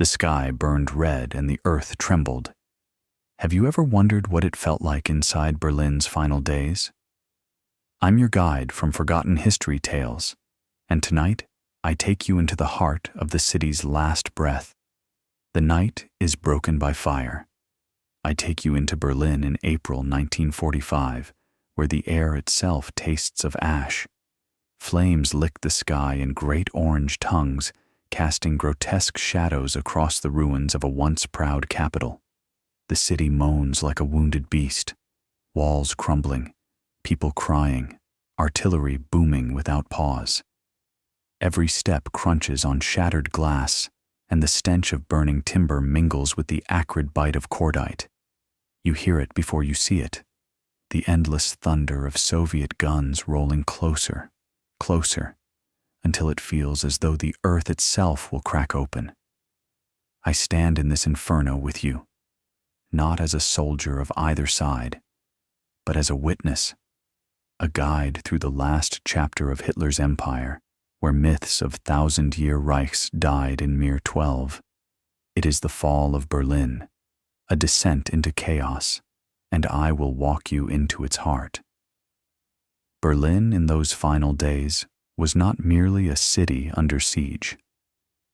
The sky burned red and the earth trembled. Have you ever wondered what it felt like inside Berlin's final days? I'm your guide from Forgotten History Tales, and tonight I take you into the heart of the city's last breath. The night is broken by fire. I take you into Berlin in April 1945, where the air itself tastes of ash. Flames lick the sky in great orange tongues, casting grotesque shadows across the ruins of a once proud capital. The city moans like a wounded beast, walls crumbling, people crying, artillery booming without pause. Every step crunches on shattered glass, and the stench of burning timber mingles with the acrid bite of cordite. You hear it before you see it, the endless thunder of Soviet guns rolling closer, closer, until it feels as though the earth itself will crack open. I stand in this inferno with you, not as a soldier of either side, but as a witness, a guide through the last chapter of Hitler's empire, where myths of thousand-year Reichs died in mere 12. It is the fall of Berlin, a descent into chaos, and I will walk you into its heart. Berlin in those final days was not merely a city under siege.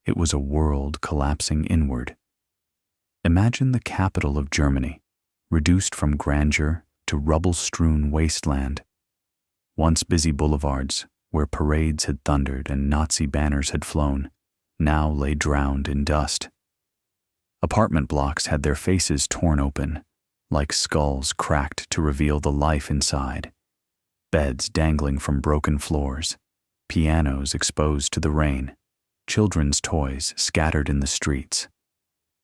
It was a world collapsing inward. Imagine the capital of Germany, reduced from grandeur to rubble-strewn wasteland. Once busy boulevards, where parades had thundered and Nazi banners had flown, now lay drowned in dust. Apartment blocks had their faces torn open, like skulls cracked to reveal the life inside. Beds dangling from broken floors, pianos exposed to the rain, children's toys scattered in the streets.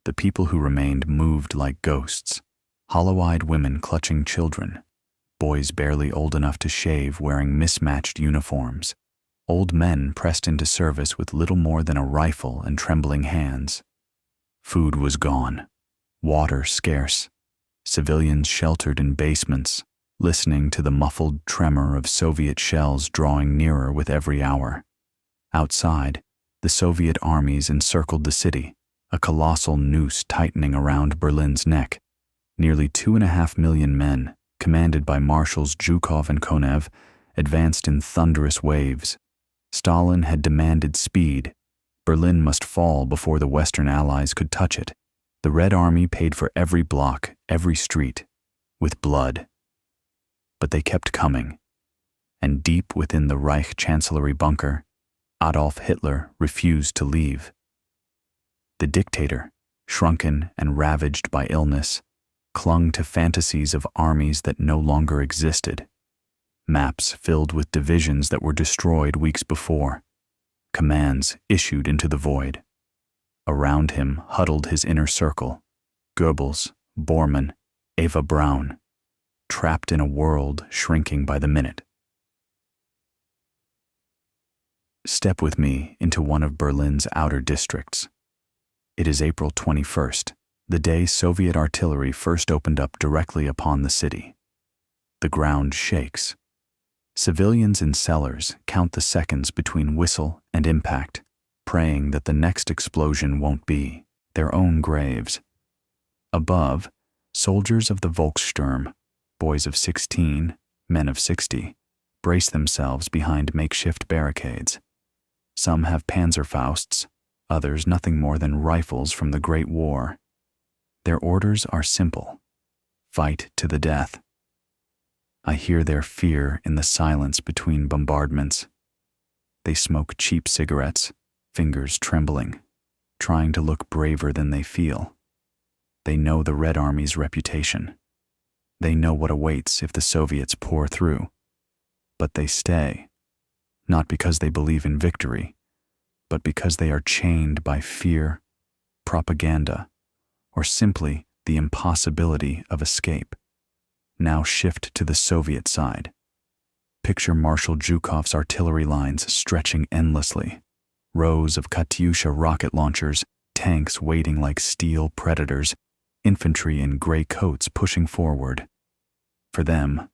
The people who remained moved like ghosts, hollow-eyed women clutching children, boys barely old enough to shave wearing mismatched uniforms, old men pressed into service with little more than a rifle and trembling hands. Food was gone, water scarce, civilians sheltered in basements, listening to the muffled tremor of Soviet shells drawing nearer with every hour. Outside, the Soviet armies encircled the city, a colossal noose tightening around Berlin's neck. Nearly 2.5 million men, commanded by Marshals Zhukov and Konev, advanced in thunderous waves. Stalin had demanded speed. Berlin must fall before the Western Allies could touch it. The Red Army paid for every block, every street, with blood. But they kept coming, and deep within the Reich Chancellery bunker, Adolf Hitler refused to leave. The dictator, shrunken and ravaged by illness, clung to fantasies of armies that no longer existed, maps filled with divisions that were destroyed weeks before, commands issued into the void. Around him huddled his inner circle, Goebbels, Bormann, Eva Braun, trapped in a world shrinking by the minute. Step with me into one of Berlin's outer districts. It is April 21st, the day Soviet artillery first opened up directly upon the city. The ground shakes. Civilians in cellars count the seconds between whistle and impact, praying that the next explosion won't be their own graves. Above, soldiers of the Volkssturm, boys of 16, men of 60, brace themselves behind makeshift barricades. Some have Panzerfausts, others nothing more than rifles from the Great War. Their orders are simple: fight to the death. I hear their fear in the silence between bombardments. They smoke cheap cigarettes, fingers trembling, trying to look braver than they feel. They know the Red Army's reputation. They know what awaits if the Soviets pour through. But they stay, not because they believe in victory, but because they are chained by fear, propaganda, or simply the impossibility of escape. Now shift to the Soviet side. Picture Marshal Zhukov's artillery lines stretching endlessly, rows of Katyusha rocket launchers, tanks waiting like steel predators, infantry in gray coats pushing forward. For them,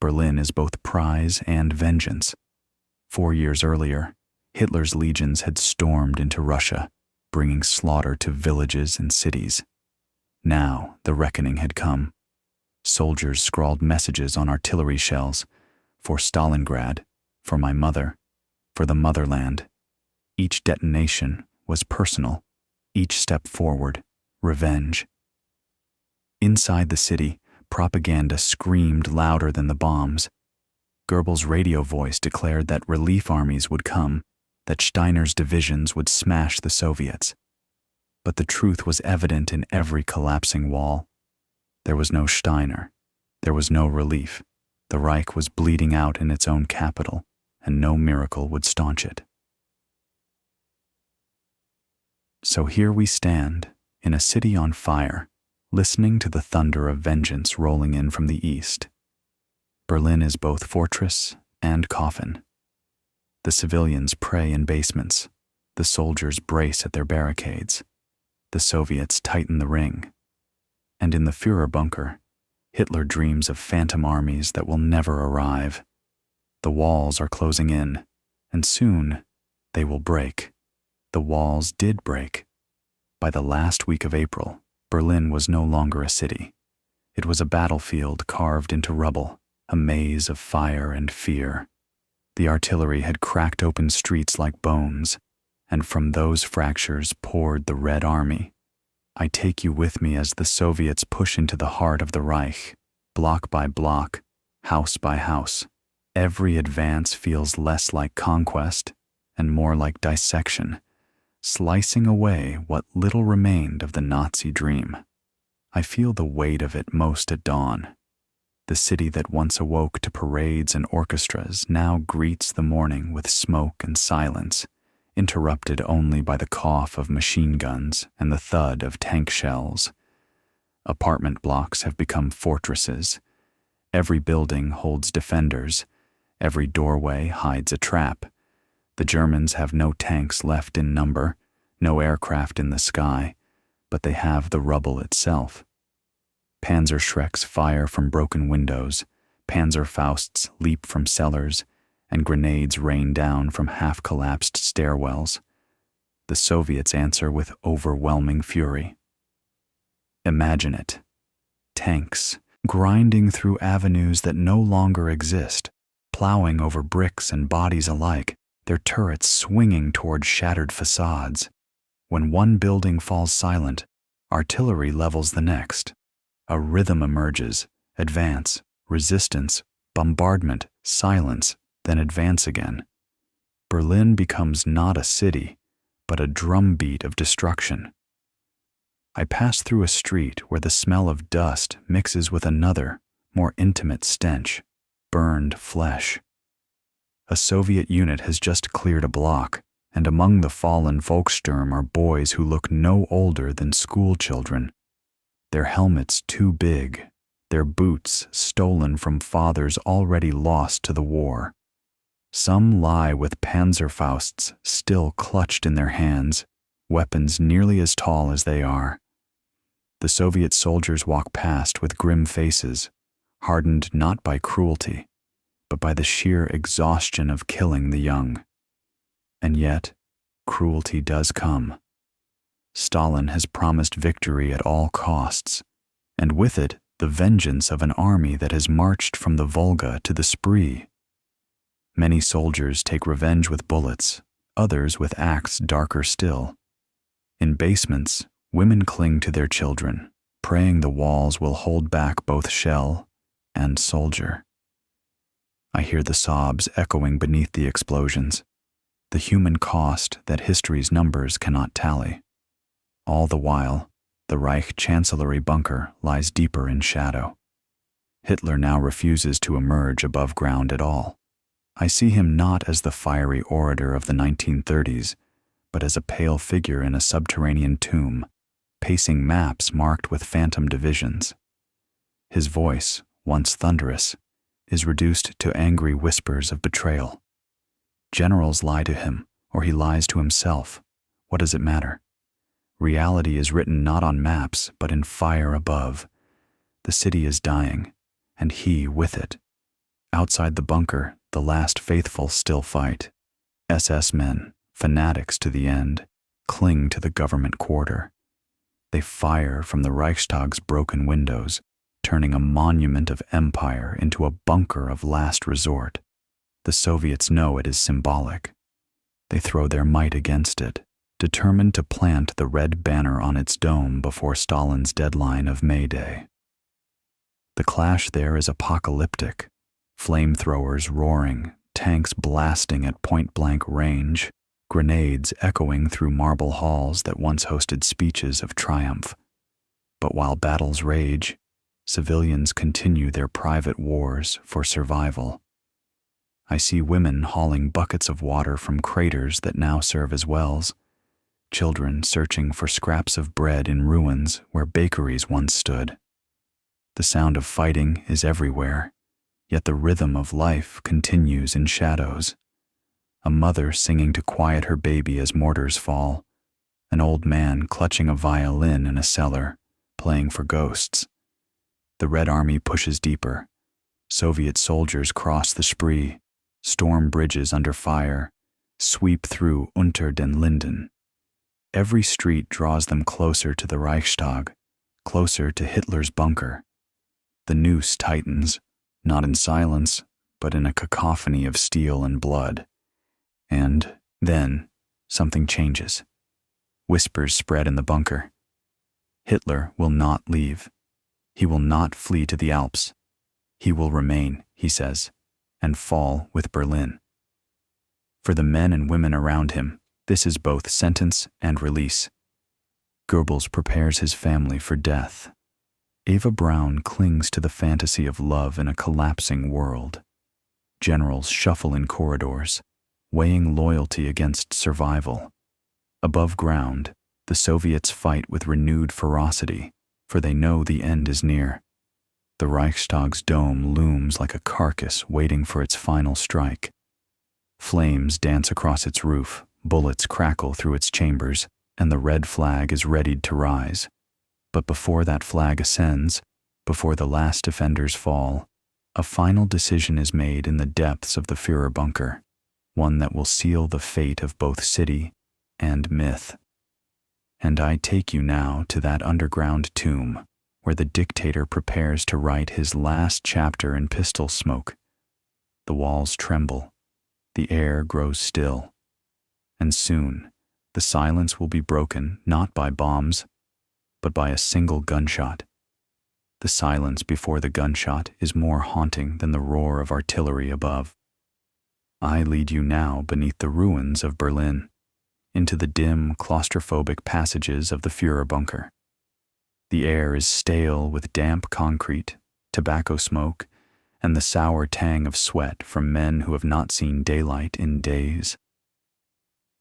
Berlin is both prize and vengeance. 4 years earlier, Hitler's legions had stormed into Russia, bringing slaughter to villages and cities. Now the reckoning had come. Soldiers scrawled messages on artillery shells, for Stalingrad, for my mother, for the motherland. Each detonation was personal, each step forward, revenge. Inside the city, propaganda screamed louder than the bombs. Goebbels' radio voice declared that relief armies would come, that Steiner's divisions would smash the Soviets. But the truth was evident in every collapsing wall. There was no Steiner. There was no relief. The Reich was bleeding out in its own capital, and no miracle would staunch it. So here we stand, in a city on fire, listening to the thunder of vengeance rolling in from the east. Berlin is both fortress and coffin. The civilians pray in basements. The soldiers brace at their barricades. The Soviets tighten the ring. And in the Führerbunker, Hitler dreams of phantom armies that will never arrive. The walls are closing in, and soon they will break. The walls did break. By the last week of April, Berlin was no longer a city. It was a battlefield carved into rubble, a maze of fire and fear. The artillery had cracked open streets like bones, and from those fractures poured the Red Army. I take you with me as the Soviets push into the heart of the Reich, block by block, house by house. Every advance feels less like conquest and more like dissection, slicing away what little remained of the Nazi dream. I feel the weight of it most at dawn. The city that once awoke to parades and orchestras now greets the morning with smoke and silence, interrupted only by the cough of machine guns and the thud of tank shells. Apartment blocks have become fortresses. Every building holds defenders. Every doorway hides a trap. The Germans have no tanks left in number, no aircraft in the sky, but they have the rubble itself. Panzerschrecks fire from broken windows, Panzerfausts leap from cellars, and grenades rain down from half-collapsed stairwells. The Soviets answer with overwhelming fury. Imagine it. Tanks, grinding through avenues that no longer exist, plowing over bricks and bodies alike, their turrets swinging toward shattered facades. When one building falls silent, artillery levels the next. A rhythm emerges: advance, resistance, bombardment, silence, then advance again. Berlin becomes not a city, but a drumbeat of destruction. I pass through a street where the smell of dust mixes with another, more intimate stench: burned flesh. A Soviet unit has just cleared a block, and among the fallen Volkssturm are boys who look no older than school children. Their helmets too big, their boots stolen from fathers already lost to the war. Some lie with Panzerfausts still clutched in their hands, weapons nearly as tall as they are. The Soviet soldiers walk past with grim faces, hardened not by cruelty, but by the sheer exhaustion of killing the young. And yet, cruelty does come. Stalin has promised victory at all costs, and with it the vengeance of an army that has marched from the Volga to the Spree. Many soldiers take revenge with bullets, others with acts darker still. In basements, women cling to their children, praying the walls will hold back both shell and soldier. I hear the sobs echoing beneath the explosions, the human cost that history's numbers cannot tally. All the while, the Reich Chancellery bunker lies deeper in shadow. Hitler now refuses to emerge above ground at all. I see him not as the fiery orator of the 1930s, but as a pale figure in a subterranean tomb, pacing maps marked with phantom divisions. His voice, once thunderous, is reduced to angry whispers of betrayal. Generals lie to him, or he lies to himself. What does it matter? Reality is written not on maps, but in fire above. The city is dying, and he with it. Outside the bunker, the last faithful still fight. SS men, fanatics to the end, cling to the government quarter. They fire from the Reichstag's broken windows, turning a monument of empire into a bunker of last resort. The Soviets know it is symbolic. They throw their might against it, determined to plant the red banner on its dome before Stalin's deadline of May Day. The clash there is apocalyptic, flamethrowers roaring, tanks blasting at point-blank range, grenades echoing through marble halls that once hosted speeches of triumph. But while battles rage, civilians continue their private wars for survival. I see women hauling buckets of water from craters that now serve as wells, children searching for scraps of bread in ruins where bakeries once stood. The sound of fighting is everywhere, yet the rhythm of life continues in shadows. A mother singing to quiet her baby as mortars fall, an old man clutching a violin in a cellar, playing for ghosts. The Red Army pushes deeper. Soviet soldiers cross the Spree, storm bridges under fire, sweep through Unter den Linden. Every street draws them closer to the Reichstag, closer to Hitler's bunker. The noose tightens, not in silence, but in a cacophony of steel and blood. And then something changes. Whispers spread in the bunker. Hitler will not leave. He will not flee to the Alps. He will remain, he says, and fall with Berlin. For the men and women around him, this is both sentence and release. Goebbels prepares his family for death. Eva Braun clings to the fantasy of love in a collapsing world. Generals shuffle in corridors, weighing loyalty against survival. Above ground, the Soviets fight with renewed ferocity, for they know the end is near. The Reichstag's dome looms like a carcass waiting for its final strike. Flames dance across its roof, bullets crackle through its chambers, and the red flag is readied to rise. But before that flag ascends, before the last defenders fall, a final decision is made in the depths of the Führerbunker, one that will seal the fate of both city and myth. And I take you now to that underground tomb, where the dictator prepares to write his last chapter in pistol smoke. The walls tremble, the air grows still, and soon the silence will be broken not by bombs, but by a single gunshot. The silence before the gunshot is more haunting than the roar of artillery above. I lead you now beneath the ruins of Berlin, into the dim, claustrophobic passages of the Führerbunker. The air is stale with damp concrete, tobacco smoke, and the sour tang of sweat from men who have not seen daylight in days.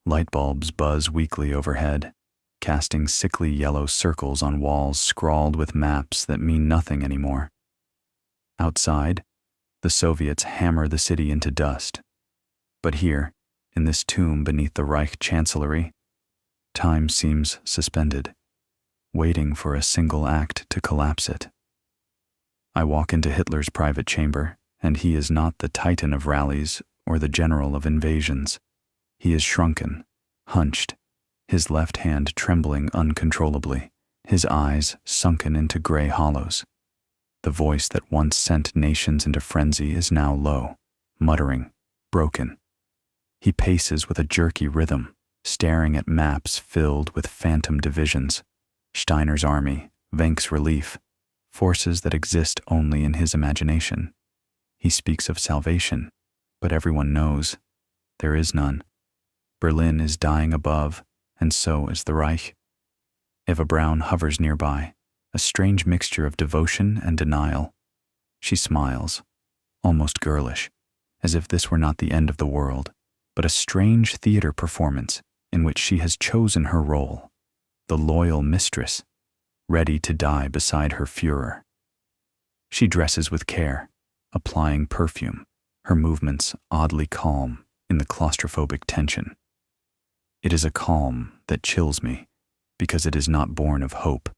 Light bulbs buzz weakly overhead, casting sickly yellow circles on walls scrawled with maps that mean nothing anymore. Outside, the Soviets hammer the city into dust. But here, in this tomb beneath the Reich Chancellery, time seems suspended, waiting for a single act to collapse it. I walk into Hitler's private chamber, and he is not the titan of rallies or the general of invasions. He is shrunken, hunched, his left hand trembling uncontrollably, his eyes sunken into gray hollows. The voice that once sent nations into frenzy is now low, muttering, broken. He paces with a jerky rhythm, staring at maps filled with phantom divisions, Steiner's army, Wenck's relief, forces that exist only in his imagination. He speaks of salvation, but everyone knows there is none. Berlin is dying above, and so is the Reich. Eva Braun hovers nearby, a strange mixture of devotion and denial. She smiles, almost girlish, as if this were not the end of the world, but a strange theater performance in which she has chosen her role, the loyal mistress, ready to die beside her Führer. She dresses with care, applying perfume, her movements oddly calm in the claustrophobic tension. It is a calm that chills me, because it is not born of hope,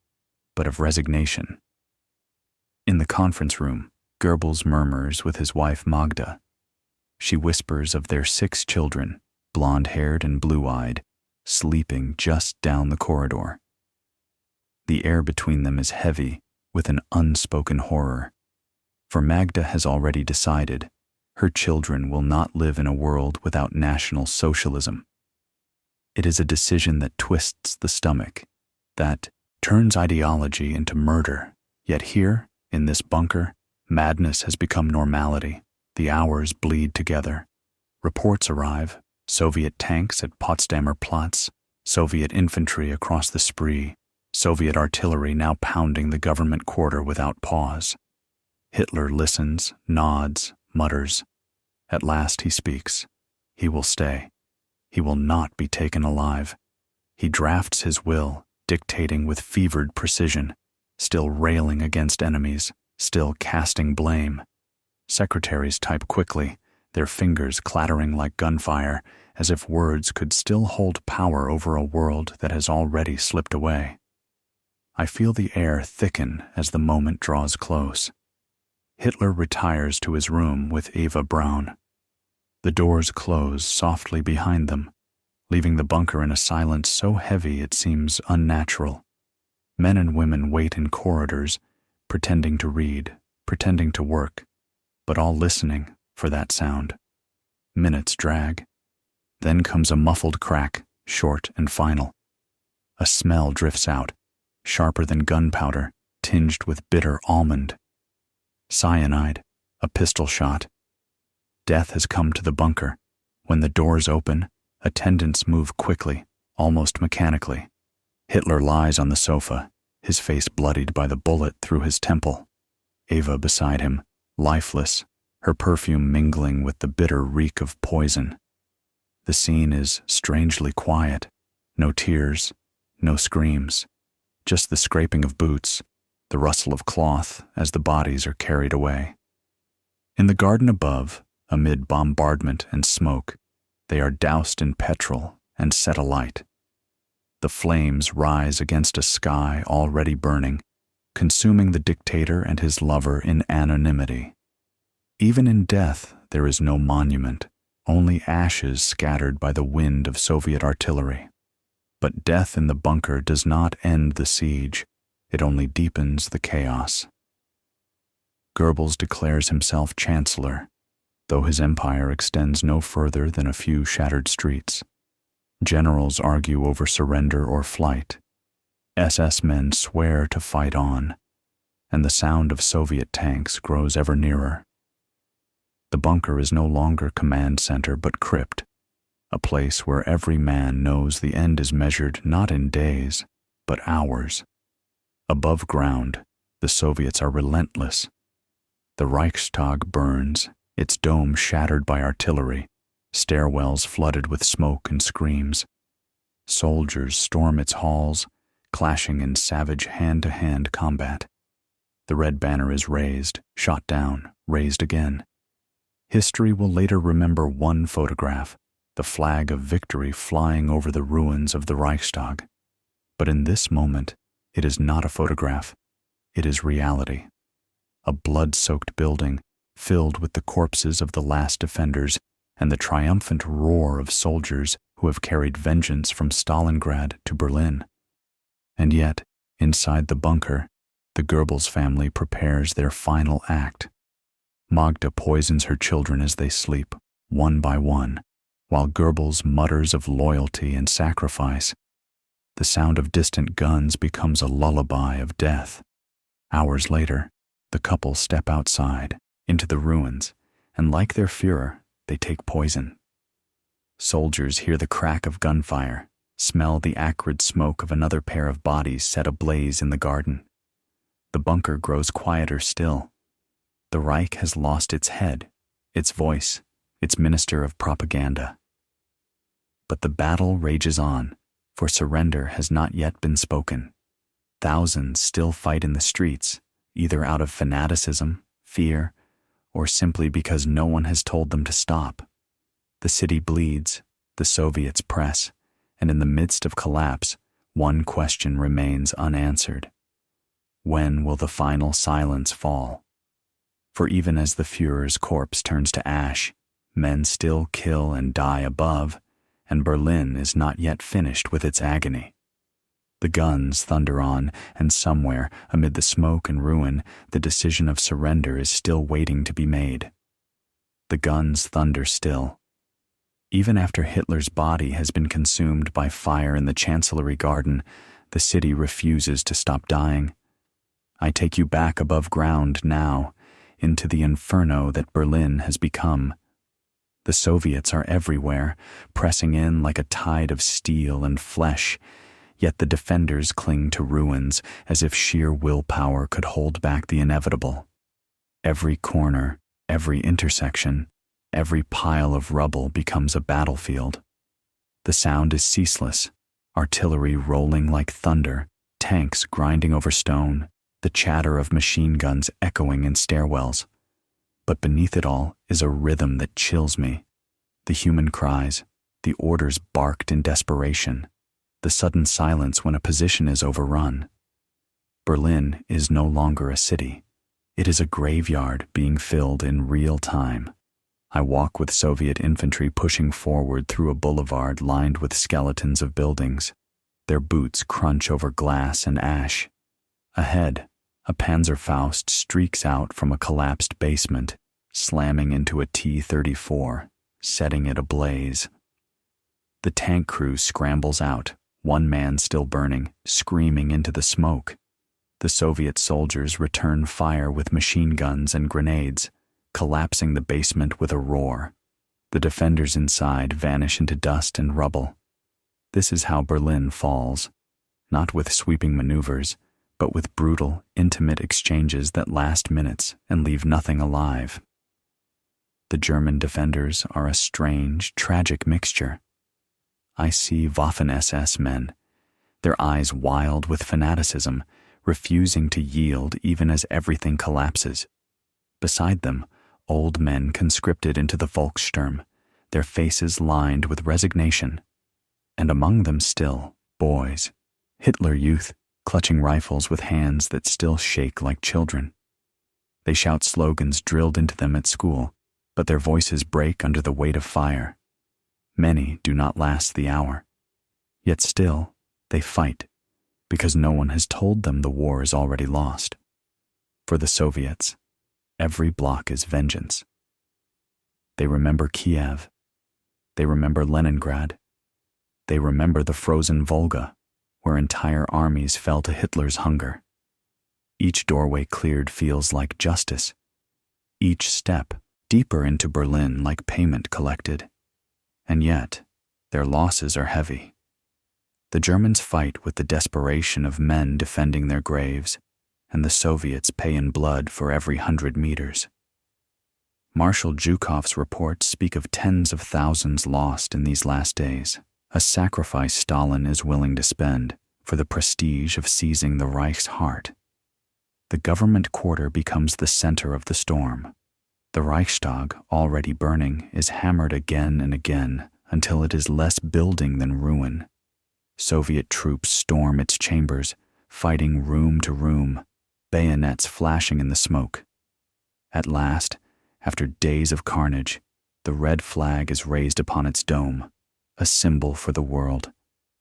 but of resignation. In the conference room, Goebbels murmurs with his wife Magda. She whispers of their 6 children, blonde-haired and blue-eyed, sleeping just down the corridor. The air between them is heavy with an unspoken horror, for Magda has already decided her children will not live in a world without National Socialism. It is a decision that twists the stomach, that turns ideology into murder. Yet here, in this bunker, madness has become normality. The hours bleed together. Reports arrive, Soviet tanks at Potsdamer Platz, Soviet infantry across the Spree, Soviet artillery now pounding the government quarter without pause. Hitler listens, nods, mutters. At last he speaks. He will stay. He will not be taken alive. He drafts his will, dictating with fevered precision, still railing against enemies, still casting blame. Secretaries type quickly, their fingers clattering like gunfire, as if words could still hold power over a world that has already slipped away. I feel the air thicken as the moment draws close. Hitler retires to his room with Eva Braun. The doors close softly behind them, leaving the bunker in a silence so heavy it seems unnatural. Men and women wait in corridors, pretending to read, pretending to work, but all listening for that sound. Minutes drag. Then comes a muffled crack, short and final. A smell drifts out, sharper than gunpowder, tinged with bitter almond. Cyanide, a pistol shot. Death has come to the bunker. When the doors open, attendants move quickly, almost mechanically. Hitler lies on the sofa, his face bloodied by the bullet through his temple. Eva beside him, lifeless, her perfume mingling with the bitter reek of poison. The scene is strangely quiet. No tears, no screams, just the scraping of boots, the rustle of cloth as the bodies are carried away. In the garden above, amid bombardment and smoke, they are doused in petrol and set alight. The flames rise against a sky already burning, consuming the dictator and his lover in anonymity. Even in death, there is no monument, only ashes scattered by the wind of Soviet artillery. But death in the bunker does not end the siege, it only deepens the chaos. Goebbels declares himself chancellor, though his empire extends no further than a few shattered streets. Generals argue over surrender or flight. SS men swear to fight on, and the sound of Soviet tanks grows ever nearer. The bunker is no longer command center but crypt, a place where every man knows the end is measured not in days, but hours. Above ground, the Soviets are relentless. The Reichstag burns, its dome shattered by artillery, stairwells flooded with smoke and screams. Soldiers storm its halls, clashing in savage hand-to-hand combat. The red banner is raised, shot down, raised again. History will later remember one photograph, the flag of victory flying over the ruins of the Reichstag. But in this moment, it is not a photograph. It is reality. A blood-soaked building filled with the corpses of the last defenders and the triumphant roar of soldiers who have carried vengeance from Stalingrad to Berlin. And yet, inside the bunker, the Goebbels family prepares their final act. Magda poisons her children as they sleep, one by one, while Goebbels mutters of loyalty and sacrifice. The sound of distant guns becomes a lullaby of death. Hours later, the couple step outside, into the ruins, and like their Führer, they take poison. Soldiers hear the crack of gunfire, smell the acrid smoke of another pair of bodies set ablaze in the garden. The bunker grows quieter still. The Reich has lost its head, its voice, its minister of propaganda. But the battle rages on, for surrender has not yet been spoken. Thousands still fight in the streets, either out of fanaticism, fear, or simply because no one has told them to stop. The city bleeds, the Soviets press, and in the midst of collapse, one question remains unanswered. When will the final silence fall? For even as the Führer's corpse turns to ash, men still kill and die above, and Berlin is not yet finished with its agony. The guns thunder on, and somewhere, amid the smoke and ruin, the decision of surrender is still waiting to be made. The guns thunder still. Even after Hitler's body has been consumed by fire in the Chancellery Garden, the city refuses to stop dying. I take you back above ground now, into the inferno that Berlin has become. The Soviets are everywhere, pressing in like a tide of steel and flesh, yet the defenders cling to ruins as if sheer willpower could hold back the inevitable. Every corner, every intersection, every pile of rubble becomes a battlefield. The sound is ceaseless, artillery rolling like thunder, tanks grinding over stone, the chatter of machine guns echoing in stairwells. But beneath it all is a rhythm that chills me. The human cries, the orders barked in desperation, the sudden silence when a position is overrun. Berlin is no longer a city. It is a graveyard being filled in real time. I walk with Soviet infantry pushing forward through a boulevard lined with skeletons of buildings. Their boots crunch over glass and ash. Ahead, a Panzerfaust streaks out from a collapsed basement, slamming into a T-34, setting it ablaze. The tank crew scrambles out, one man still burning, screaming into the smoke. The Soviet soldiers return fire with machine guns and grenades, collapsing the basement with a roar. The defenders inside vanish into dust and rubble. This is how Berlin falls, not with sweeping maneuvers, but with brutal, intimate exchanges that last minutes and leave nothing alive. The German defenders are a strange, tragic mixture. I see Waffen-SS men, their eyes wild with fanaticism, refusing to yield even as everything collapses. Beside them, old men conscripted into the Volkssturm, their faces lined with resignation. And among them still, boys, Hitler youth, clutching rifles with hands that still shake like children. They shout slogans drilled into them at school, but their voices break under the weight of fire. Many do not last the hour. Yet still, they fight, because no one has told them the war is already lost. For the Soviets, every block is vengeance. They remember Kiev. They remember Leningrad. They remember the frozen Volga, where entire armies fell to Hitler's hunger. Each doorway cleared feels like justice. Each step deeper into Berlin like payment collected. And yet, their losses are heavy. The Germans fight with the desperation of men defending their graves, and the Soviets pay in blood for every 100 meters. Marshal Zhukov's reports speak of tens of thousands lost in these last days, a sacrifice Stalin is willing to spend for the prestige of seizing the Reich's heart. The government quarter becomes the center of the storm. The Reichstag, already burning, is hammered again and again until it is less building than ruin. Soviet troops storm its chambers, fighting room to room, bayonets flashing in the smoke. At last, after days of carnage, the red flag is raised upon its dome, a symbol for the world.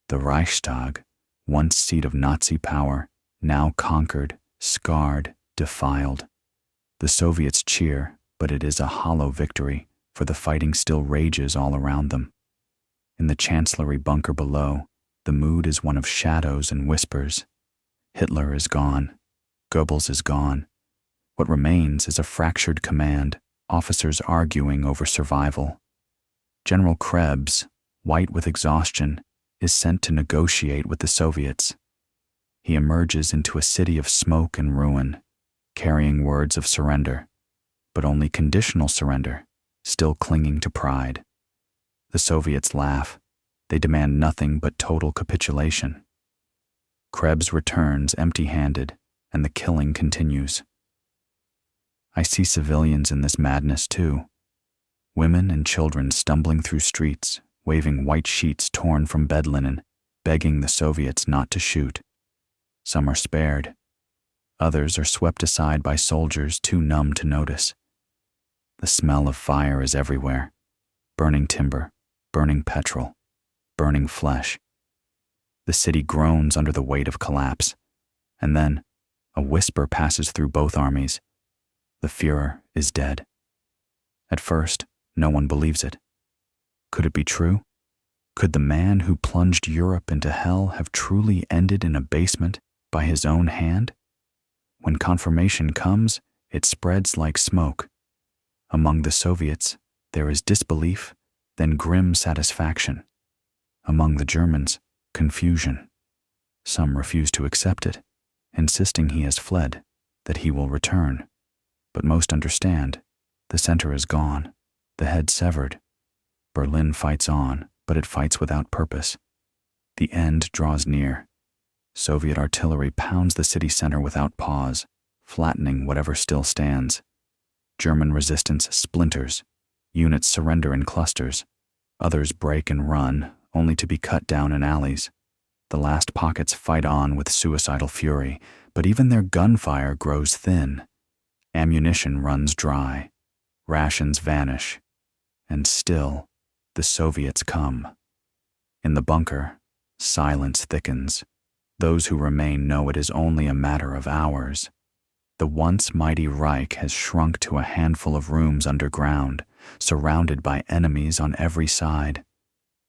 The Reichstag, once seat of Nazi power, now conquered, scarred, defiled. The Soviets cheer, but it is a hollow victory, for the fighting still rages all around them. In the Chancellery bunker below, the mood is one of shadows and whispers. Hitler is gone. Goebbels is gone. What remains is a fractured command, officers arguing over survival. General Krebs, white with exhaustion, is sent to negotiate with the Soviets. He emerges into a city of smoke and ruin, carrying words of surrender, but only conditional surrender, still clinging to pride. The Soviets laugh. They demand nothing but total capitulation. Krebs returns empty-handed, and the killing continues. I see civilians in this madness too. Women and children stumbling through streets, waving white sheets torn from bed linen, begging the Soviets not to shoot. Some are spared. Others are swept aside by soldiers too numb to notice. The smell of fire is everywhere. Burning timber, burning petrol, burning flesh. The city groans under the weight of collapse, and then a whisper passes through both armies. The Führer is dead. At first, no one believes it. Could it be true? Could the man who plunged Europe into hell have truly ended in a basement by his own hand? When confirmation comes, it spreads like smoke. Among the Soviets, there is disbelief, then grim satisfaction. Among the Germans, confusion. Some refuse to accept it, insisting he has fled, that he will return. But most understand, the center is gone, the head severed. Berlin fights on, but it fights without purpose. The end draws near. Soviet artillery pounds the city center without pause, flattening whatever still stands. German resistance splinters. Units surrender in clusters. Others break and run, only to be cut down in alleys. The last pockets fight on with suicidal fury, but even their gunfire grows thin. Ammunition runs dry. Rations vanish. And still, the Soviets come. In the bunker, silence thickens. Those who remain know it is only a matter of hours. The once mighty Reich has shrunk to a handful of rooms underground, surrounded by enemies on every side.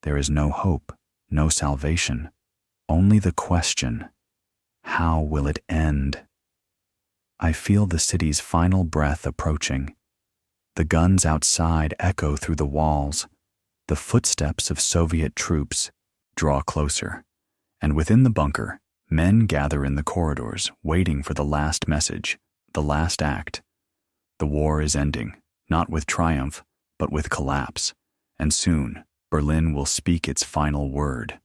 There is no hope, no salvation, only the question, how will it end? I feel the city's final breath approaching. The guns outside echo through the walls. The footsteps of Soviet troops draw closer, and within the bunker, men gather in the corridors, waiting for the last message, the last act. The war is ending, not with triumph, but with collapse, and soon Berlin will speak its final word.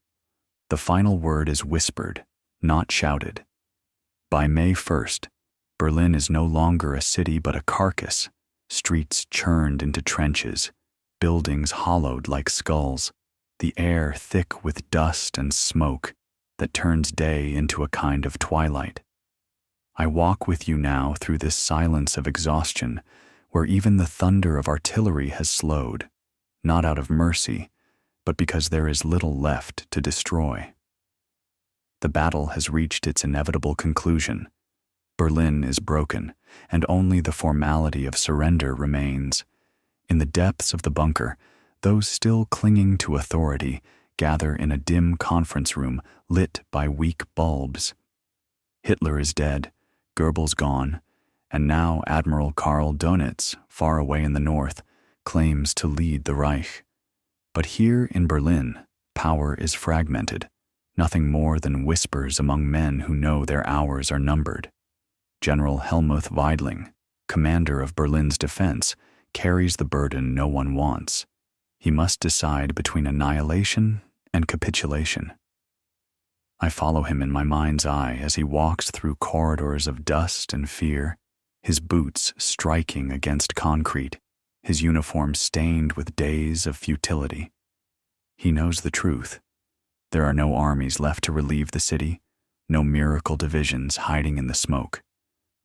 The final word is whispered, not shouted. By May 1st, Berlin is no longer a city but a carcass, streets churned into trenches, buildings hollowed like skulls, the air thick with dust and smoke that turns day into a kind of twilight. I walk with you now through this silence of exhaustion, where even the thunder of artillery has slowed, not out of mercy, but because there is little left to destroy. The battle has reached its inevitable conclusion. Berlin is broken, and only the formality of surrender remains. In the depths of the bunker, those still clinging to authority gather in a dim conference room lit by weak bulbs. Hitler is dead, Goebbels gone, and now Admiral Karl Dönitz, far away in the north, claims to lead the Reich. But here in Berlin, power is fragmented, nothing more than whispers among men who know their hours are numbered. General Helmuth Weidling, commander of Berlin's defense, carries the burden no one wants. He must decide between annihilation and capitulation. I follow him in my mind's eye as he walks through corridors of dust and fear, his boots striking against concrete, his uniform stained with days of futility. He knows the truth. There are no armies left to relieve the city, no miracle divisions hiding in the smoke.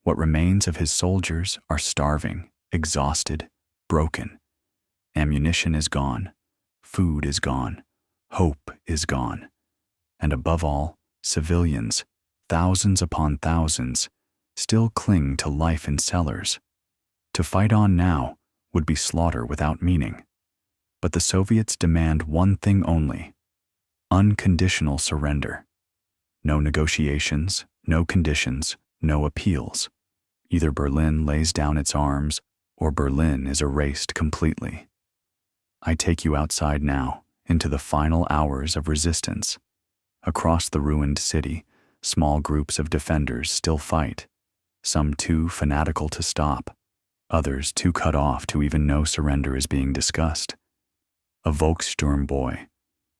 What remains of his soldiers are starving, exhausted, broken. Ammunition is gone, food is gone, hope is gone. And above all, civilians, thousands upon thousands, still cling to life in cellars. To fight on now would be slaughter without meaning. But the Soviets demand one thing only: unconditional surrender. No negotiations, no conditions, no appeals. Either Berlin lays down its arms, or Berlin is erased completely. I take you outside now, into the final hours of resistance. Across the ruined city, small groups of defenders still fight, some too fanatical to stop, others too cut off to even know surrender is being discussed. A Volkssturm boy,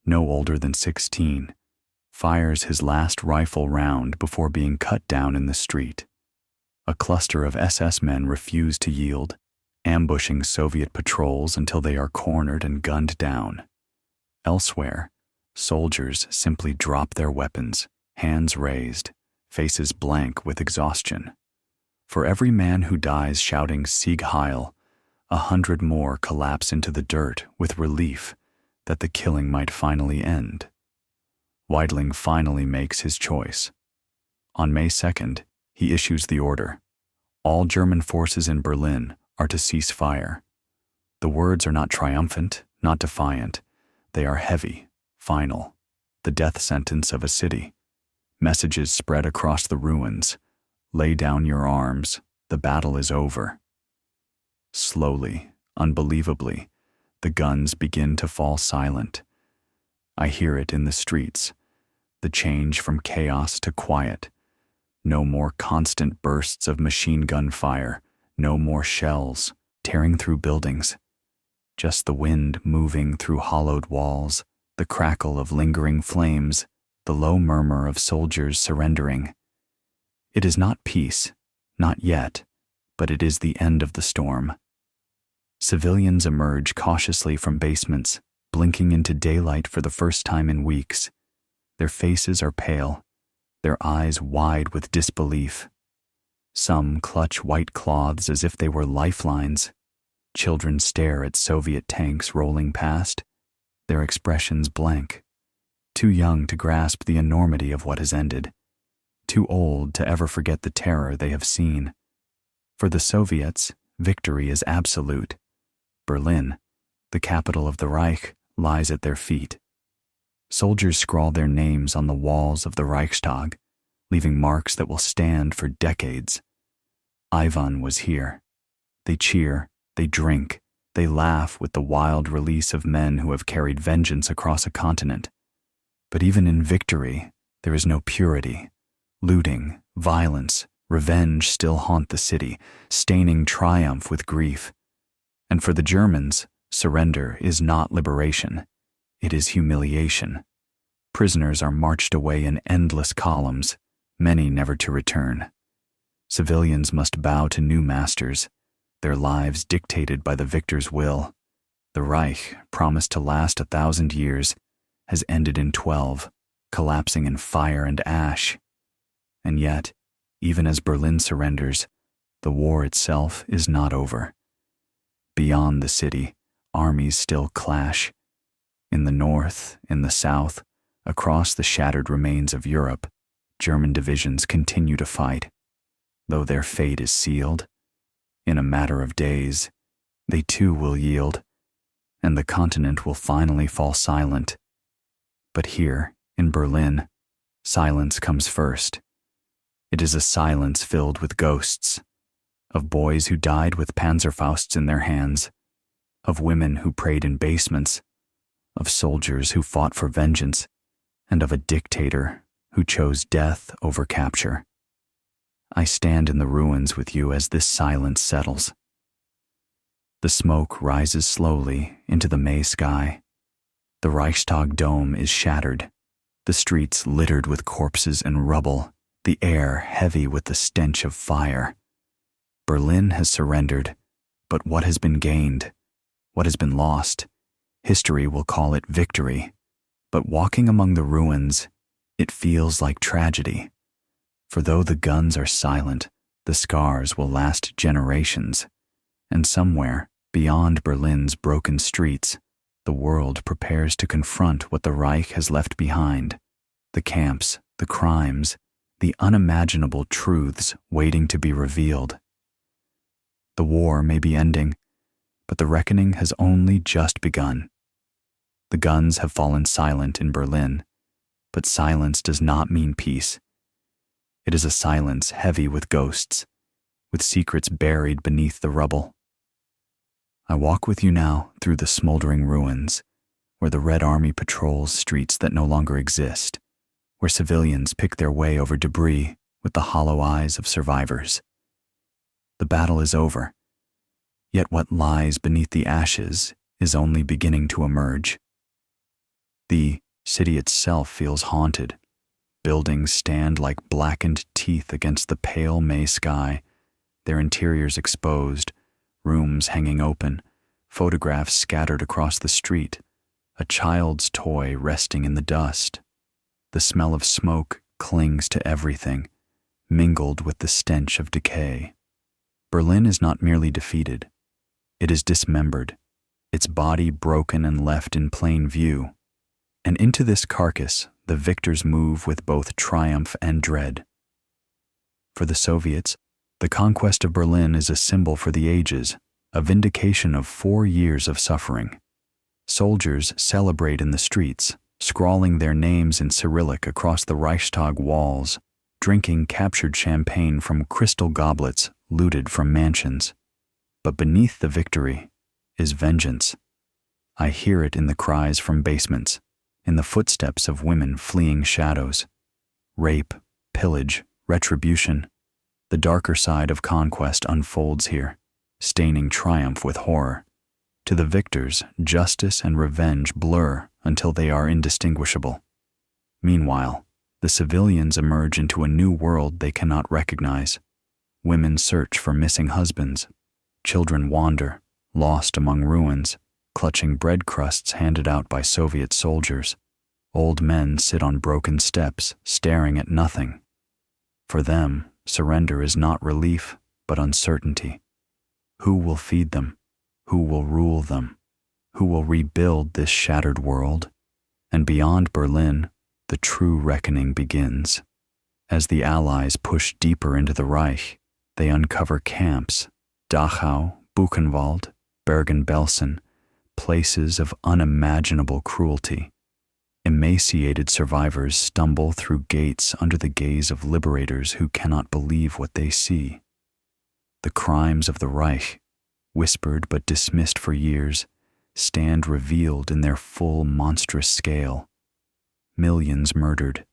no older than 16, fires his last rifle round before being cut down in the street. A cluster of SS men refuse to yield, ambushing Soviet patrols until they are cornered and gunned down. Elsewhere, soldiers simply drop their weapons, hands raised, faces blank with exhaustion. For every man who dies shouting Sieg Heil, 100 more collapse into the dirt with relief that the killing might finally end. Weidling finally makes his choice. On May 2nd, he issues the order. All German forces in Berlin are to cease fire. The words are not triumphant, not defiant. They are heavy, final, the death sentence of a city. Messages spread across the ruins. Lay down your arms. The battle is over. Slowly, unbelievably, the guns begin to fall silent. I hear it in the streets. The change from chaos to quiet. No more constant bursts of machine gun fire. No more shells tearing through buildings. Just the wind moving through hollowed walls, the crackle of lingering flames, the low murmur of soldiers surrendering. It is not peace, not yet, but it is the end of the storm. Civilians emerge cautiously from basements, blinking into daylight for the first time in weeks. Their faces are pale, their eyes wide with disbelief. Some clutch white cloths as if they were lifelines. Children stare at Soviet tanks rolling past, their expressions blank. Too young to grasp the enormity of what has ended. Too old to ever forget the terror they have seen. For the Soviets, victory is absolute. Berlin, the capital of the Reich, lies at their feet. Soldiers scrawl their names on the walls of the Reichstag, leaving marks that will stand for decades. Ivan was here. They cheer, they drink, they laugh with the wild release of men who have carried vengeance across a continent. But even in victory, there is no purity. Looting, violence, revenge still haunt the city, staining triumph with grief. And for the Germans, surrender is not liberation. It is humiliation. Prisoners are marched away in endless columns, many never to return. Civilians must bow to new masters, their lives dictated by the victor's will. The Reich, promised to last 1,000 years, has ended in 12, collapsing in fire and ash. And yet, even as Berlin surrenders, the war itself is not over. Beyond the city, armies still clash. In the north, in the south, across the shattered remains of Europe, German divisions continue to fight. Though their fate is sealed, in a matter of days, they too will yield, and the continent will finally fall silent. But here, in Berlin, silence comes first. It is a silence filled with ghosts, of boys who died with Panzerfausts in their hands, of women who prayed in basements, of soldiers who fought for vengeance, and of a dictator who chose death over capture. I stand in the ruins with you as this silence settles. The smoke rises slowly into the May sky. The Reichstag dome is shattered, the streets littered with corpses and rubble, the air heavy with the stench of fire. Berlin has surrendered, but what has been gained? What has been lost? History will call it victory, but walking among the ruins, it feels like tragedy. For though the guns are silent, the scars will last generations, and somewhere, beyond Berlin's broken streets, the world prepares to confront what the Reich has left behind, the camps, the crimes, the unimaginable truths waiting to be revealed. The war may be ending, but the reckoning has only just begun. The guns have fallen silent in Berlin, but silence does not mean peace. It is a silence heavy with ghosts, with secrets buried beneath the rubble. I walk with you now through the smoldering ruins, where the Red Army patrols streets that no longer exist, where civilians pick their way over debris with the hollow eyes of survivors. The battle is over, yet what lies beneath the ashes is only beginning to emerge. The city itself feels haunted. Buildings stand like blackened teeth against the pale May sky, their interiors exposed, rooms hanging open, photographs scattered across the street, a child's toy resting in the dust. The smell of smoke clings to everything, mingled with the stench of decay. Berlin is not merely defeated, it is dismembered. its body broken and left in plain view. And into this carcass, the victors move with both triumph and dread. For the Soviets, the conquest of Berlin is a symbol for the ages, a vindication of 4 years of suffering. Soldiers celebrate in the streets, scrawling their names in Cyrillic across the Reichstag walls, drinking captured champagne from crystal goblets looted from mansions. But beneath the victory is vengeance. I hear it in the cries from basements, in the footsteps of women fleeing shadows. Rape, pillage, retribution. The darker side of conquest unfolds here, staining triumph with horror. To the victors, justice and revenge blur until they are indistinguishable. Meanwhile, the civilians emerge into a new world they cannot recognize. Women search for missing husbands. Children wander, lost among ruins, clutching bread crusts handed out by Soviet soldiers. Old men sit on broken steps, staring at nothing. For them, surrender is not relief, but uncertainty. Who will feed them? Who will rule them? Who will rebuild this shattered world? And beyond Berlin, the true reckoning begins. As the Allies push deeper into the Reich, they uncover camps, Dachau, Buchenwald, Bergen-Belsen, places of unimaginable cruelty. Emaciated survivors stumble through gates under the gaze of liberators who cannot believe what they see. The crimes of the Reich, whispered but dismissed for years, stand revealed in their full monstrous scale. Millions murdered,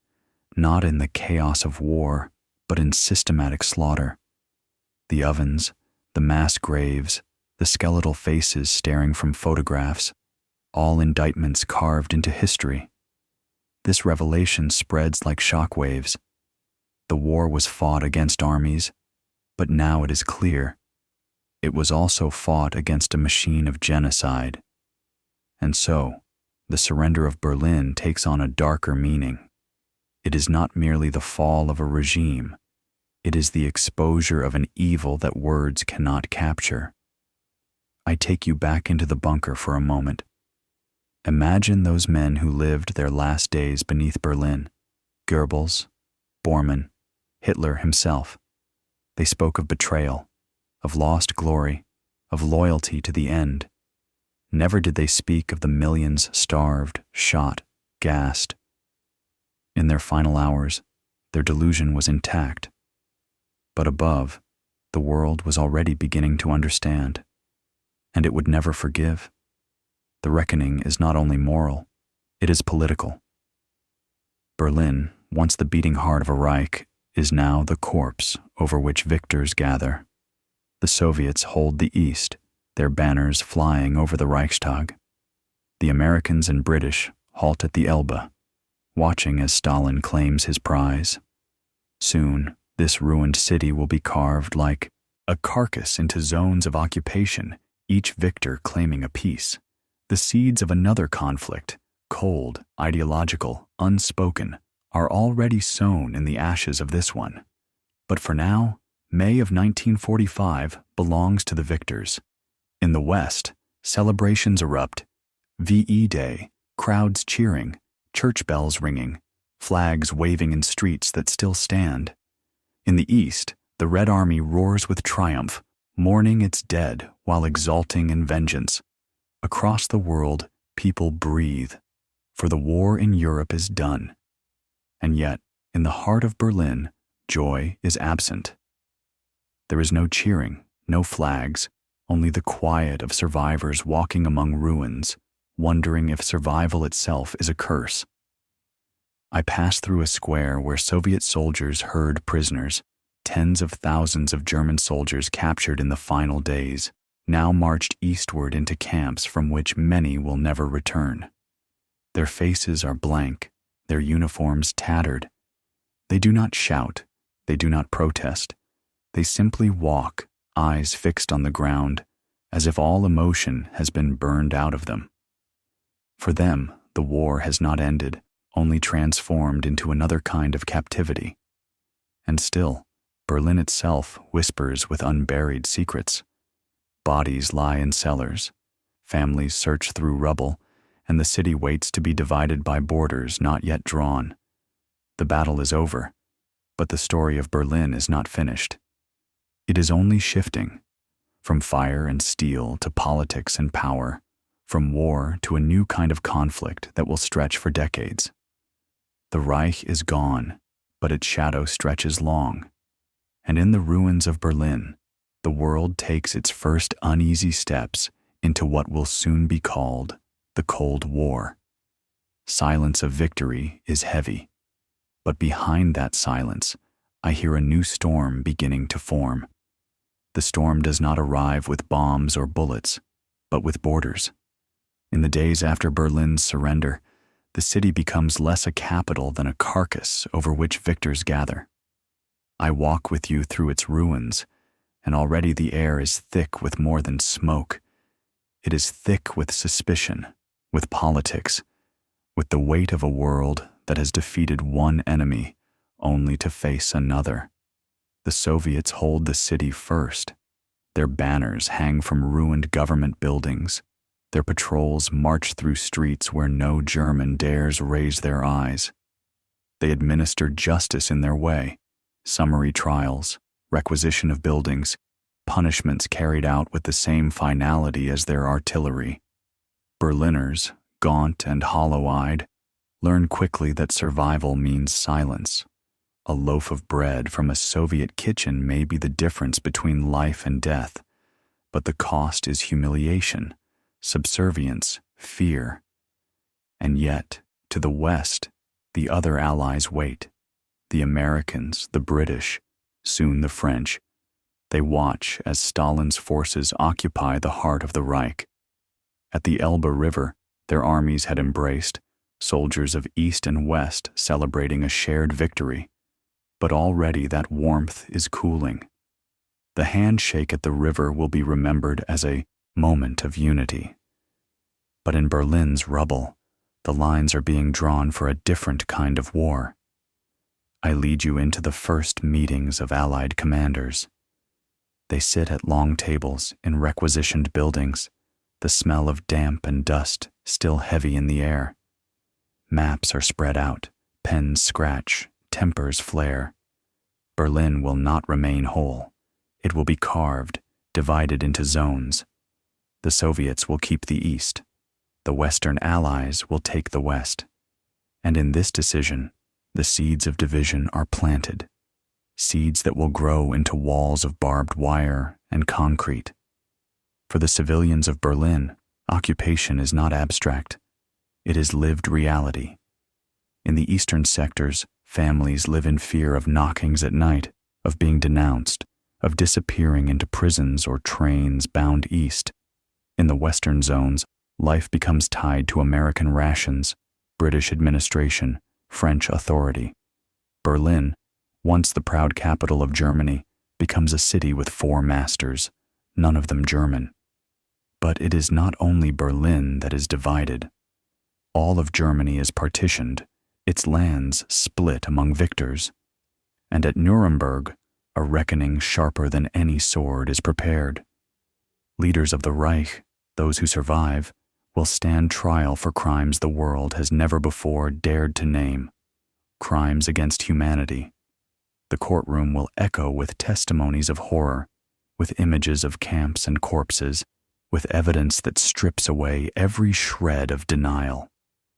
not in the chaos of war, but in systematic slaughter. The ovens, the mass graves, the skeletal faces staring from photographs, all indictments carved into history. This revelation spreads like shockwaves. The war was fought against armies, but now it is clear. It was also fought against a machine of genocide. And so, the surrender of Berlin takes on a darker meaning. It is not merely the fall of a regime. It is the exposure of an evil that words cannot capture. I take you back into the bunker for a moment. Imagine those men who lived their last days beneath Berlin. Goebbels, Bormann, Hitler himself. They spoke of betrayal, of lost glory, of loyalty to the end. Never did they speak of the millions starved, shot, gassed. In their final hours, their delusion was intact. But above, the world was already beginning to understand, and it would never forgive. The reckoning is not only moral, it is political. Berlin, once the beating heart of a Reich, is now the corpse over which victors gather. The Soviets hold the East, their banners flying over the Reichstag. The Americans and British halt at the Elbe, watching as Stalin claims his prize. Soon, this ruined city will be carved like a carcass into zones of occupation, each victor claiming a piece. The seeds of another conflict, cold, ideological, unspoken, are already sown in the ashes of this one. But for now, May of 1945 belongs to the victors. In the West, celebrations erupt. VE Day, crowds cheering, church bells ringing, flags waving in streets that still stand. In the East, the Red Army roars with triumph, mourning its dead while exulting in vengeance. Across the world, people breathe, for the war in Europe is done. And yet, in the heart of Berlin, joy is absent. There is no cheering, no flags, only the quiet of survivors walking among ruins, wondering if survival itself is a curse. I passed through a square where Soviet soldiers herd prisoners, tens of thousands of German soldiers captured in the final days, now marched eastward into camps from which many will never return. Their faces are blank, their uniforms tattered. They do not shout, they do not protest. They simply walk, eyes fixed on the ground, as if all emotion has been burned out of them. For them, the war has not ended, only transformed into another kind of captivity. And still, Berlin itself whispers with unburied secrets. Bodies lie in cellars. Families search through rubble, and the city waits to be divided by borders not yet drawn. The battle is over, but the story of Berlin is not finished. It is only shifting, from fire and steel to politics and power, from war to a new kind of conflict that will stretch for decades. The Reich is gone, but its shadow stretches long, and in the ruins of Berlin, the world takes its first uneasy steps into what will soon be called the Cold War. Silence of victory is heavy, but behind that silence, I hear a new storm beginning to form. The storm does not arrive with bombs or bullets, but with borders. In the days after Berlin's surrender, the city becomes less a capital than a carcass over which victors gather. I walk with you through its ruins, and already the air is thick with more than smoke. It is thick with suspicion, with politics, with the weight of a world that has defeated one enemy only to face another. The Soviets hold the city first. Their banners hang from ruined government buildings. Their patrols march through streets where no German dares raise their eyes. They administer justice in their way, summary trials, requisition of buildings, punishments carried out with the same finality as their artillery. Berliners, gaunt and hollow-eyed, learn quickly that survival means silence. A loaf of bread from a Soviet kitchen may be the difference between life and death, but the cost is humiliation, subservience, fear. And yet, to the West, the other allies wait. The Americans, the British, soon the French. They watch as Stalin's forces occupy the heart of the Reich. At the Elbe River, their armies had embraced, soldiers of East and West celebrating a shared victory. But already that warmth is cooling. The handshake at the river will be remembered as a moment of unity. But in Berlin's rubble, the lines are being drawn for a different kind of war. I lead you into the first meetings of Allied commanders. They sit at long tables in requisitioned buildings, the smell of damp and dust still heavy in the air. Maps are spread out, pens scratch, tempers flare. Berlin will not remain whole. It will be carved, divided into zones. The Soviets will keep the East. The Western Allies will take the West. And in this decision, the seeds of division are planted, seeds that will grow into walls of barbed wire and concrete. For the civilians of Berlin, occupation is not abstract. It is lived reality. In the eastern sectors, families live in fear of knockings at night, of being denounced, of disappearing into prisons or trains bound east. In the western zones, life becomes tied to American rations, British administration, French authority. Berlin, once the proud capital of Germany, becomes a city with four masters, none of them German. But it is not only Berlin that is divided. All of Germany is partitioned, its lands split among victors. And at Nuremberg, a reckoning sharper than any sword is prepared. Leaders of the Reich, those who survive, will stand trial for crimes the world has never before dared to name, crimes against humanity. The courtroom will echo with testimonies of horror, with images of camps and corpses, with evidence that strips away every shred of denial.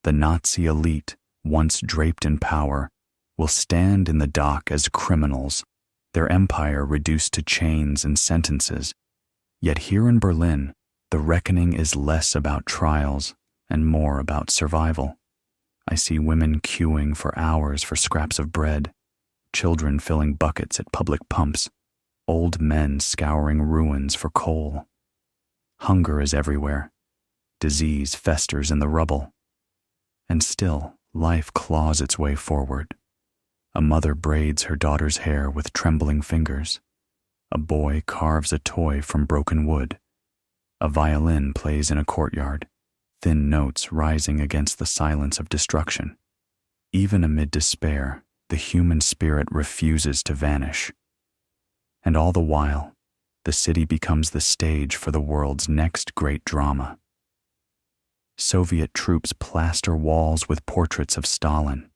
The Nazi elite, once draped in power, will stand in the dock as criminals, their empire reduced to chains and sentences. Yet here in Berlin, the reckoning is less about trials and more about survival. I see women queuing for hours for scraps of bread, children filling buckets at public pumps, old men scouring ruins for coal. Hunger is everywhere. Disease festers in the rubble. And still, life claws its way forward. A mother braids her daughter's hair with trembling fingers. A boy carves a toy from broken wood. A violin plays in a courtyard, thin notes rising against the silence of destruction. Even amid despair, the human spirit refuses to vanish. And all the while, the city becomes the stage for the world's next great drama. Soviet troops plaster walls with portraits of Stalin.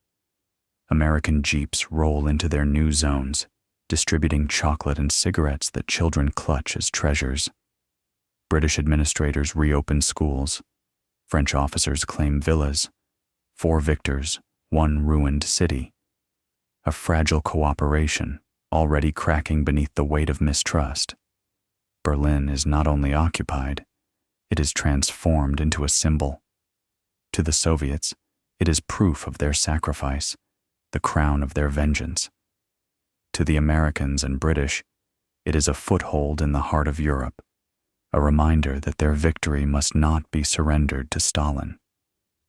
American jeeps roll into their new zones, distributing chocolate and cigarettes that children clutch as treasures. British administrators reopen schools. French officers claim villas. 4 victors, 1 ruined city. A fragile cooperation, already cracking beneath the weight of mistrust. Berlin is not only occupied, it is transformed into a symbol. To the Soviets, it is proof of their sacrifice, the crown of their vengeance. To the Americans and British, it is a foothold in the heart of Europe, a reminder that their victory must not be surrendered to Stalin.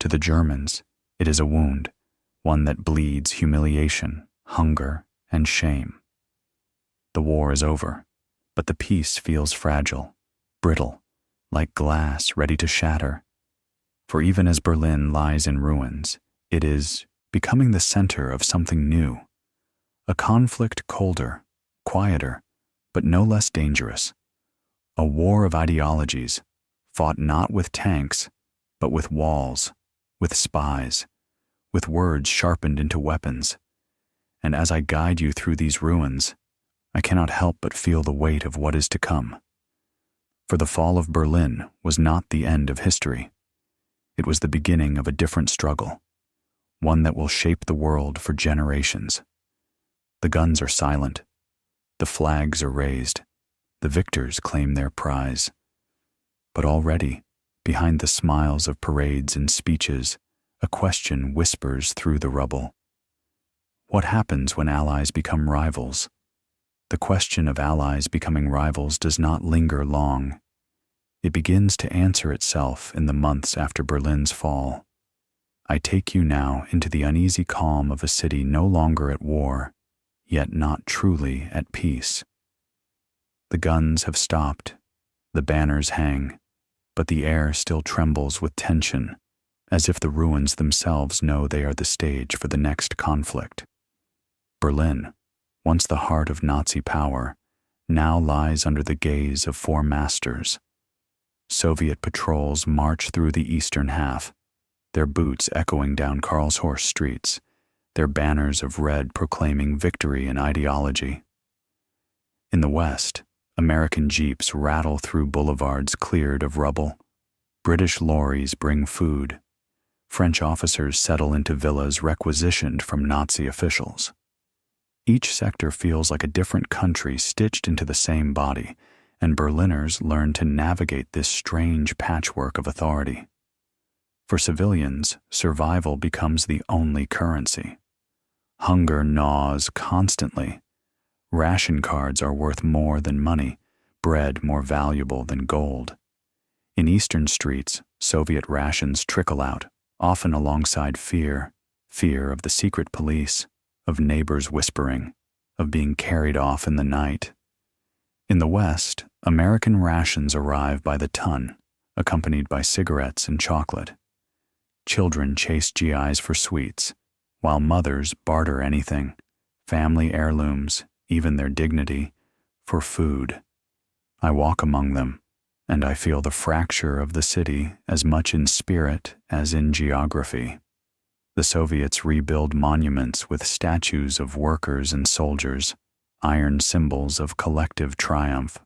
To the Germans, it is a wound, one that bleeds humiliation, hunger, and shame. The war is over, but the peace feels fragile, brittle, like glass ready to shatter. For even as Berlin lies in ruins, it is becoming the center of something new, a conflict colder, quieter, but no less dangerous. A war of ideologies, fought not with tanks, but with walls, with spies, with words sharpened into weapons. And as I guide you through these ruins, I cannot help but feel the weight of what is to come. For the fall of Berlin was not the end of history. It was the beginning of a different struggle, one that will shape the world for generations. The guns are silent. The flags are raised. The victors claim their prize. But already, behind the smiles of parades and speeches, a question whispers through the rubble. What happens when allies become rivals? The question of allies becoming rivals does not linger long. It begins to answer itself in the months after Berlin's fall. I take you now into the uneasy calm of a city no longer at war, yet not truly at peace. The guns have stopped, the banners hang, but the air still trembles with tension, as if the ruins themselves know they are the stage for the next conflict. Berlin, once the heart of Nazi power, now lies under the gaze of 4 masters. Soviet patrols march through the eastern half, their boots echoing down Karlshorst streets, their banners of red proclaiming victory and ideology. In the west, American jeeps rattle through boulevards cleared of rubble. British lorries bring food. French officers settle into villas requisitioned from Nazi officials. Each sector feels like a different country stitched into the same body, and Berliners learn to navigate this strange patchwork of authority. For civilians, survival becomes the only currency. Hunger gnaws constantly. Ration cards are worth more than money, bread more valuable than gold. In eastern streets, Soviet rations trickle out, often alongside fear of the secret police, of neighbors whispering, of being carried off in the night. In the West, American rations arrive by the ton, accompanied by cigarettes and chocolate. Children chase GIs for sweets, while mothers barter anything, family heirlooms, even their dignity, for food. I walk among them, and I feel the fracture of the city as much in spirit as in geography. The Soviets rebuild monuments with statues of workers and soldiers, iron symbols of collective triumph.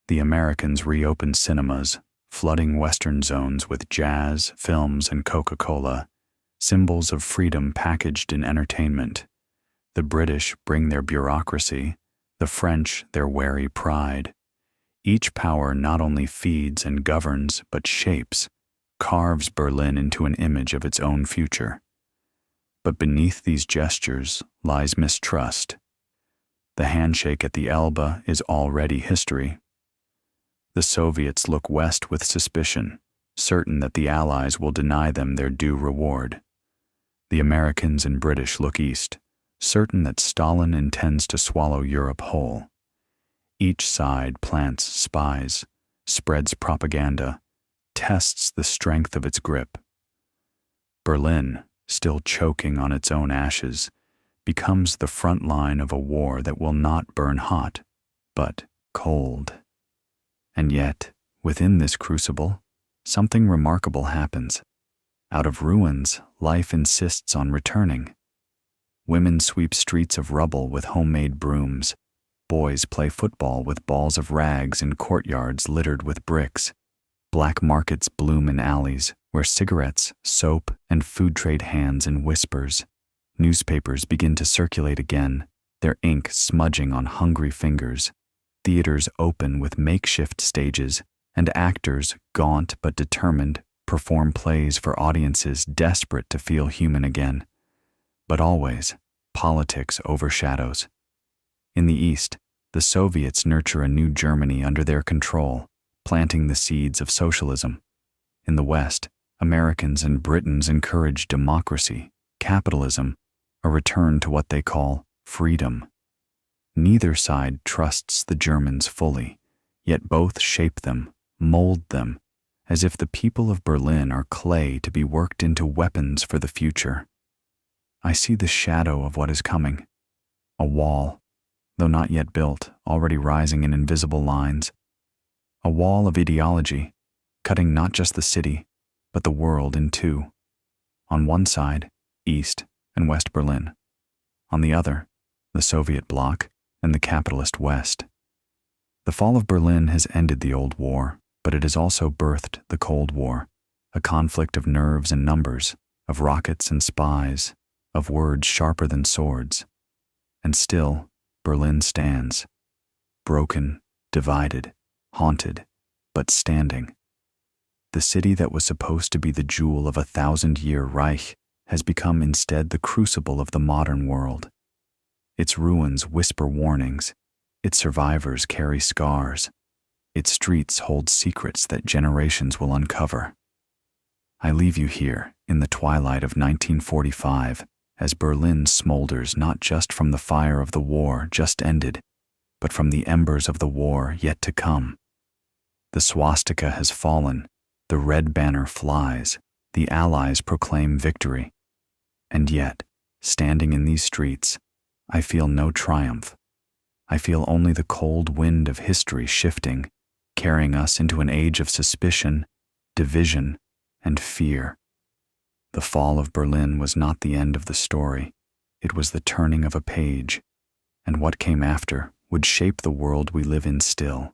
The Americans reopen cinemas, flooding Western zones with jazz, films, and Coca-Cola, symbols of freedom packaged in entertainment. The British bring their bureaucracy, the French their wary pride. Each power not only feeds and governs, but shapes, carves Berlin into an image of its own future. But beneath these gestures lies mistrust. The handshake at the Elbe is already history. The Soviets look west with suspicion, certain that the Allies will deny them their due reward. The Americans and British look east, certain that Stalin intends to swallow Europe whole. Each side plants spies, spreads propaganda, tests the strength of its grip. Berlin, still choking on its own ashes, becomes the front line of a war that will not burn hot, but cold. And yet, within this crucible, something remarkable happens. Out of ruins, life insists on returning. Women sweep streets of rubble with homemade brooms. Boys play football with balls of rags in courtyards littered with bricks. Black markets bloom in alleys where cigarettes, soap, and food trade hands in whispers. Newspapers begin to circulate again, their ink smudging on hungry fingers. Theaters open with makeshift stages, and actors, gaunt but determined, perform plays for audiences desperate to feel human again. But always, politics overshadows. In the East, the Soviets nurture a new Germany under their control, planting the seeds of socialism. In the West, Americans and Britons encourage democracy, capitalism, a return to what they call freedom. Neither side trusts the Germans fully, yet both shape them, mold them, as if the people of Berlin are clay to be worked into weapons for the future. I see the shadow of what is coming. A wall, though not yet built, already rising in invisible lines. A wall of ideology, cutting not just the city, but the world in two. On one side, East and West Berlin. On the other, the Soviet bloc and the capitalist West. The fall of Berlin has ended the old war, but it has also birthed the Cold War, a conflict of nerves and numbers, of rockets and spies, of words sharper than swords. And still, Berlin stands, broken, divided, haunted, but standing. The city that was supposed to be the jewel of a 1,000-year Reich has become instead the crucible of the modern world. Its ruins whisper warnings, its survivors carry scars, its streets hold secrets that generations will uncover. I leave you here in the twilight of 1945 as Berlin smolders not just from the fire of the war just ended, but from the embers of the war yet to come. The swastika has fallen, the red banner flies, the Allies proclaim victory. And yet, standing in these streets, I feel no triumph. I feel only the cold wind of history shifting, carrying us into an age of suspicion, division, and fear. The fall of Berlin was not the end of the story. It was the turning of a page, and what came after would shape the world we live in still.